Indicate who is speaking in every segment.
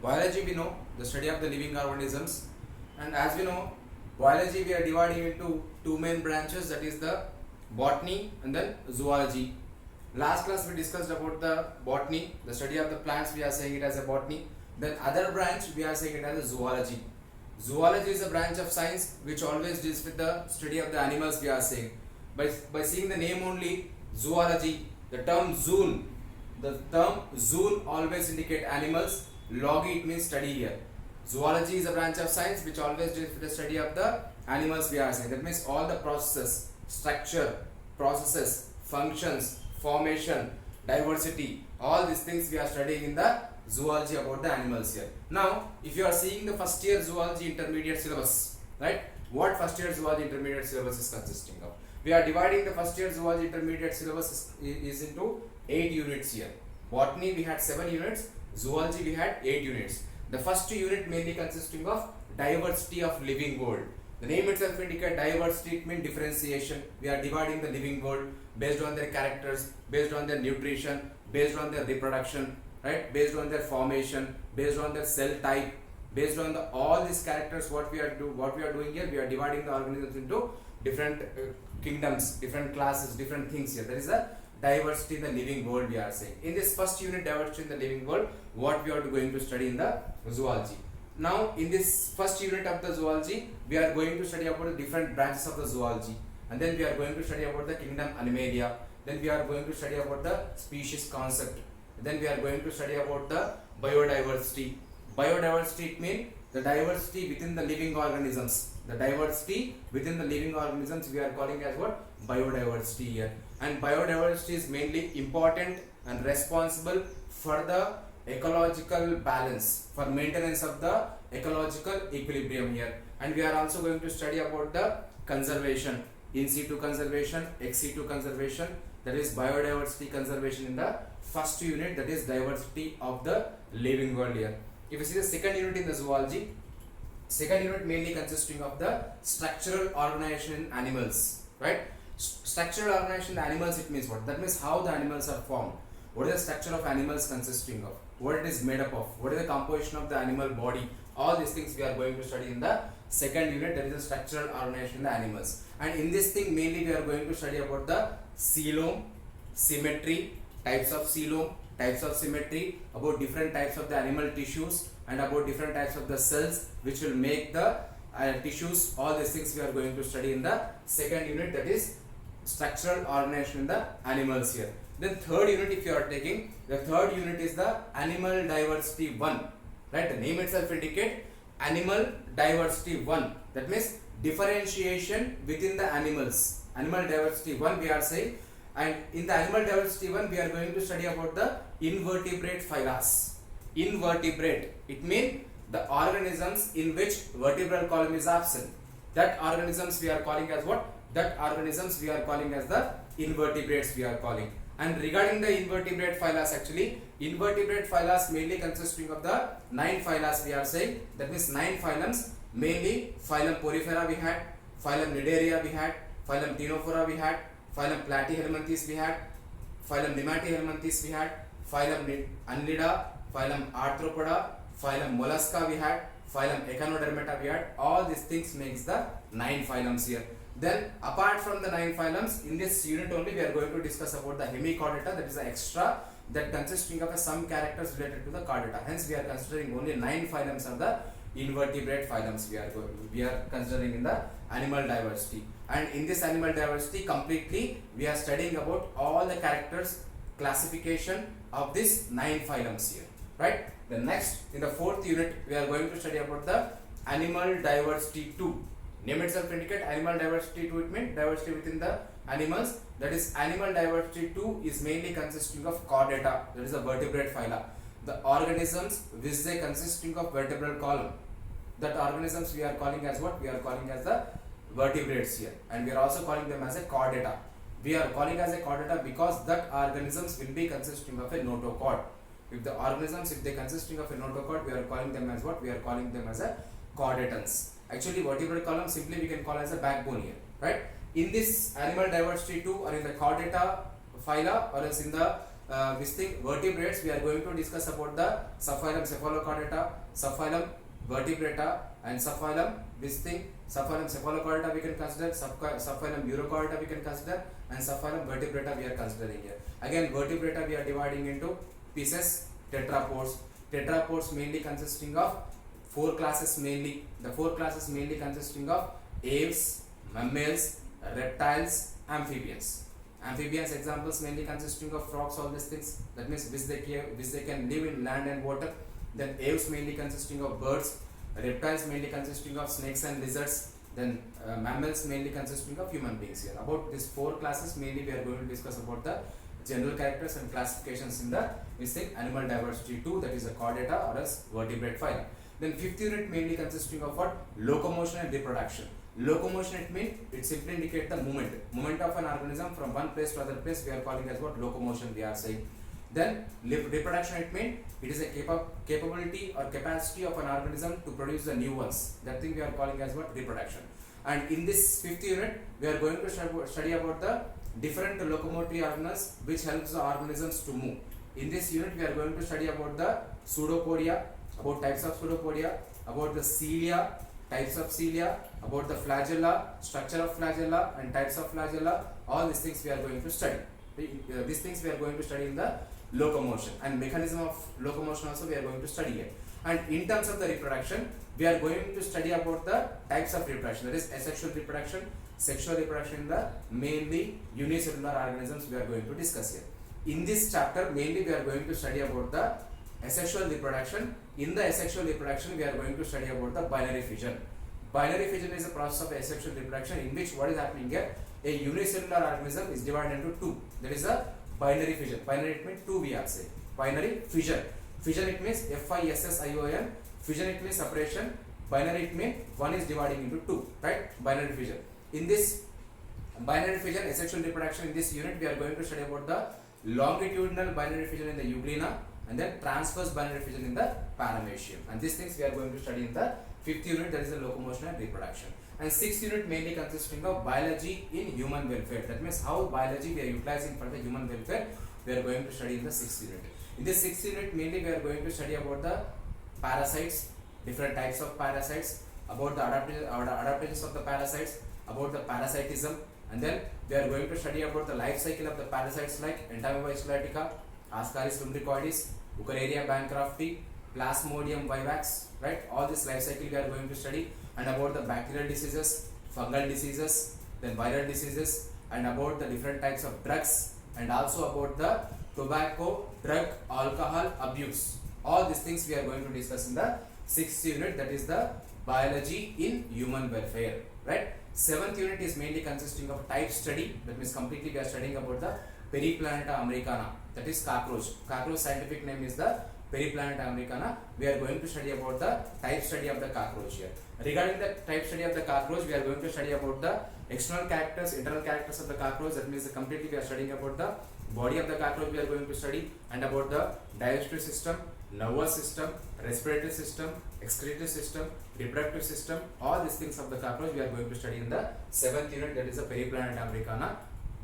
Speaker 1: Biology we know the study of the living organisms, and as we know, biology we are dividing into two main branches, that is the botany and then zoology. Last class we discussed about the botany, the study of the plants, we are saying it as a botany. Then other branch we are saying it as a zoology. Zoology is a branch of science which always deals with the study of the animals, we are saying. By seeing the name only, zoology, the term zoon always indicate animals. Logi it means study here. Zoology is a branch of science which always deals with the study of the animals, we are saying. That means all the processes, structure, processes, functions, formation, diversity, all these things we are studying in the zoology about the animals here. Now, if you are seeing the first year zoology intermediate syllabus, right? What first year zoology intermediate syllabus is consisting of? We are dividing the first year zoology intermediate syllabus is into 8 units here. Botany we had 7 units, zoology we had 8 units. The first unit mainly consisting of diversity of living world. The name itself indicates diversity, it means differentiation. We are dividing the living world based on their characters, based on their nutrition, based on their reproduction, right? Based on their formation, based on their cell type, based on all these characters. What we are doing here, we are dividing the organisms into different kingdoms, different classes, different things here. There is a diversity in the living world, we are saying. In this first unit, diversity in the living world, what we are going to study in the zoology. Now, in this first unit of the zoology, we are going to study about the different branches of the zoology, and then we are going to study about the kingdom Animalia. Then we are going to study about the species concept. Then we are going to study about the biodiversity. Biodiversity, it means the diversity within the living organisms. The diversity within the living organisms we are calling as what? Biodiversity here. And biodiversity is mainly important and responsible for the ecological balance, for maintenance of the ecological equilibrium here. And we are also going to study about the conservation, in situ conservation, ex situ conservation, that is biodiversity conservation in the first unit, that is diversity of the living world here. If you see the second unit in the zoology, second unit mainly consisting of the structural organization in animals, right? Structural organization in animals, it means what? That means how the animals are formed. What is the structure of animals consisting of? What it is made up of? What is the composition of the animal body? All these things we are going to study in the second unit, that is the structural organization in the animals. And in this thing mainly we are going to study about the coelom, symmetry, types of coelom, types of symmetry, about different types of the animal tissues, and about different types of the cells which will make the tissues. All these things we are going to study in the second unit, that is structural organization in the animals here. Then third unit, if you are taking, the third unit is the animal diversity 1, right? The name itself indicate animal diversity 1, that means differentiation within the animals. Animal diversity 1 we are saying, and in the animal diversity 1 we are going to study about the invertebrate phyla. Invertebrate, it means the organisms in which vertebral column is absent. That organisms we are calling as what? That organisms we are calling as the invertebrates we are calling. And regarding the invertebrate phyla, actually invertebrate phyla mainly consisting of the 9 phyla we are saying. That means 9 phylums, mainly phylum Porifera we had, phylum Nidaria we had, phylum Ctenophora we had, phylum Platyhelminthes we had, phylum Nematyhelminthes we had, phylum Annelida, phylum Arthropoda, phylum Mollusca we had, phylum Echinodermata we had. All these things makes the 9 phylums here. Then apart from the 9 phylums, in this unit only we are going to discuss about the hemichordata, that is the extra that consisting of some characters related to the chordata. Hence we are considering only 9 phylums of the invertebrate phylums we are considering in the animal diversity. And in this animal diversity completely we are studying about all the characters, classification of this 9 phylums here, right? The next, in the fourth unit we are going to study about the animal diversity 2. Name itself indicate animal diversity 2, it means diversity within the animals. That is animal diversity 2 is mainly consisting of chordata, that is the vertebrate phyla. The organisms which they consisting of vertebral column, that organisms we are calling as what? We are calling as the vertebrates here, and we are also calling them as a chordata. We are calling as a chordata because that organisms will be consisting of a notochord. If the organisms, if they consisting of a notochord, we are calling them as what? We are calling them as a chordatans. Actually vertebral column simply we can call as a backbone here, right? In this animal diversity 2 or in the chordata phyla or else in the this thing vertebrates, we are going to discuss about the subphylum Cephalochordata, subphylum Vertebrata, and subphylum this thing subphylum Cephalochordata we can consider, subphylum Urochordata we can consider, and subphylum Vertebrata we are considering here. Again, Vertebrata we are dividing into pieces, tetrapods. Tetrapods mainly consisting of four classes mainly. The four classes mainly consisting of aves, mammals, reptiles, amphibians. Amphibians examples mainly consisting of frogs, all these things. That means which they can live in land and water. Then aves mainly consisting of birds, reptiles mainly consisting of snakes and lizards. Then mammals mainly consisting of human beings here. About these four classes mainly we are going to discuss about the general characters and classifications in the animal diversity 2, that is a chordata or as vertebrate phylum. Then fifth unit mainly consisting of what? Locomotion and reproduction. Locomotion, it means it simply indicates the movement of an organism from one place to other place. We are calling as what? Locomotion we are saying. Then reproduction, it means it is a capability or capacity of an organism to produce the new ones. That thing we are calling as what? Reproduction. And in this fifth unit we are going to study about the different locomotory organelles which helps the organisms to move. In this unit we are going to study about the pseudopodia, about types of pseudopodia, about the cilia, types of cilia, about the flagella, structure of flagella and types of flagella. All these things we are going to study. These things we are going to study in the locomotion, and mechanism of locomotion also we are going to study here. And in terms of the reproduction, we are going to study about the types of reproduction, that is asexual reproduction, sexual reproduction in the mainly unicellular organisms we are going to discuss here. In this chapter mainly we are going to study about the asexual reproduction. In the asexual reproduction we are going to study about the binary fission. Binary fission is a process of asexual reproduction in which what is happening here, a unicellular organism is divided into two. That is a binary fission. Binary, it means two we are saying. Binary fission. Fission, it means F-I-S-S-I-O-N. Fission, it means separation. Binary, it means one is dividing into two. Right? Binary fission. In this binary fission, asexual reproduction, in this unit we are going to study about the longitudinal binary fission in the euglena, and then transverse binary fission in the paramecium. And these things we are going to study in the fifth unit, that is the locomotion and reproduction. And sixth unit mainly consisting of biology in human welfare. That means how biology we are utilizing for the human welfare we are going to study in the sixth unit. In this sixth unit mainly we are going to study about the parasites, different types of parasites, about the adaptations of the parasites, about the parasitism, and then we are going to study about the life cycle of the parasites like Entamoeba histolytica, Ascaris lumbricoides, Wuchereria bancrofti, Plasmodium vivax, right? All this life cycle we are going to study, and about the bacterial diseases, fungal diseases, then viral diseases, and about the different types of drugs, and also about the tobacco, drug, alcohol abuse. All these things we are going to discuss in the sixth unit, that is the biology in human welfare, right? Seventh unit is mainly consisting of type study. That means completely we are studying about the Periplaneta americana, that is cockroach. Cockroach scientific name is the Periplaneta americana. We are going to study about the type study of the cockroach here. Regarding the type study of the cockroach, we are going to study about the external characters, internal characters of the cockroach. That means completely we are studying about the body of the cockroach we are going to study, and about the digestive system, nervous system, respiratory system, excretory system, reproductive system. All these things of the cockroach we are going to study in the seventh unit, that is the Periplaneta americana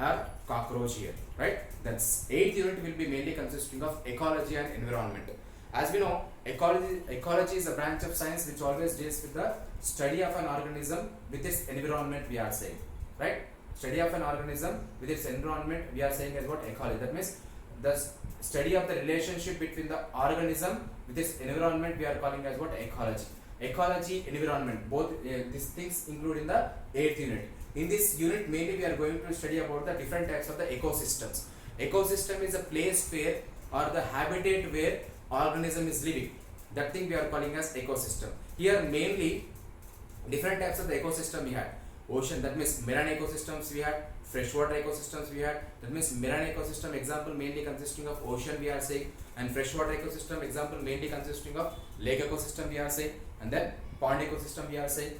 Speaker 1: or cockroach here, right? That's eighth unit will be mainly consisting of ecology and environment. As we know, ecology is a branch of science which always deals with the study of an organism with its environment we are saying, right? Study of an organism with its environment we are saying as what? Ecology. That means the study of the relationship between the organism with its environment we are calling as what? Ecology. Ecology, environment, both these things include in the eighth unit. In this unit mainly we are going to study about the different types of the ecosystems. Ecosystem is a place where or the habitat where organism is living. That thing we are calling as ecosystem. Here mainly different types of the ecosystem we had. Ocean, that means marine ecosystems we had, freshwater ecosystems we had. That means marine ecosystem example mainly consisting of ocean we are saying, and freshwater ecosystem example mainly consisting of lake ecosystem we are saying, and then pond ecosystem we are saying,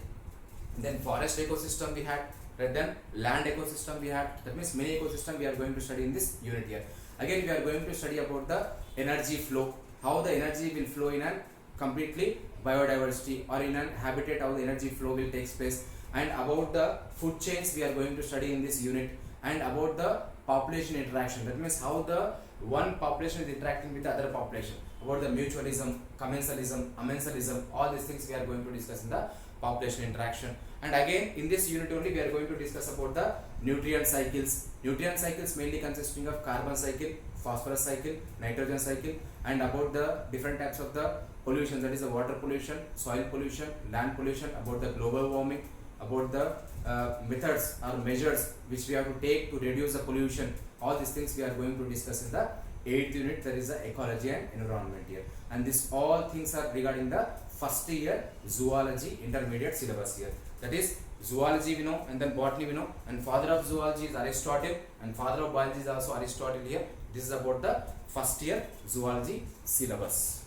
Speaker 1: and then forest ecosystem we had, and then land ecosystem we had. That means many ecosystem we are going to study in this unit here. Again we are going to study about the energy flow, how the energy will flow in a completely biodiversity or in an habitat, how the energy flow will take place, and about the food chains we are going to study in this unit, and about the population interaction. That means how the one population is interacting with the other population, about the mutualism, commensalism, amensalism, all these things we are going to discuss in the population interaction. And again in this unit only we are going to discuss about the nutrient cycles. Nutrient cycles mainly consisting of carbon cycle, phosphorus cycle, nitrogen cycle, and about the different types of the pollution, that is the water pollution, soil pollution, land pollution, about the global warming, about the methods or measures which we have to take to reduce the pollution. All these things we are going to discuss in the 8th unit, that is the ecology and environment here. And this all things are regarding the first year zoology intermediate syllabus here. That is zoology we know, and then botany we know, and father of zoology is Aristotle, and father of biology is also Aristotle here. This is about the first year zoology syllabus.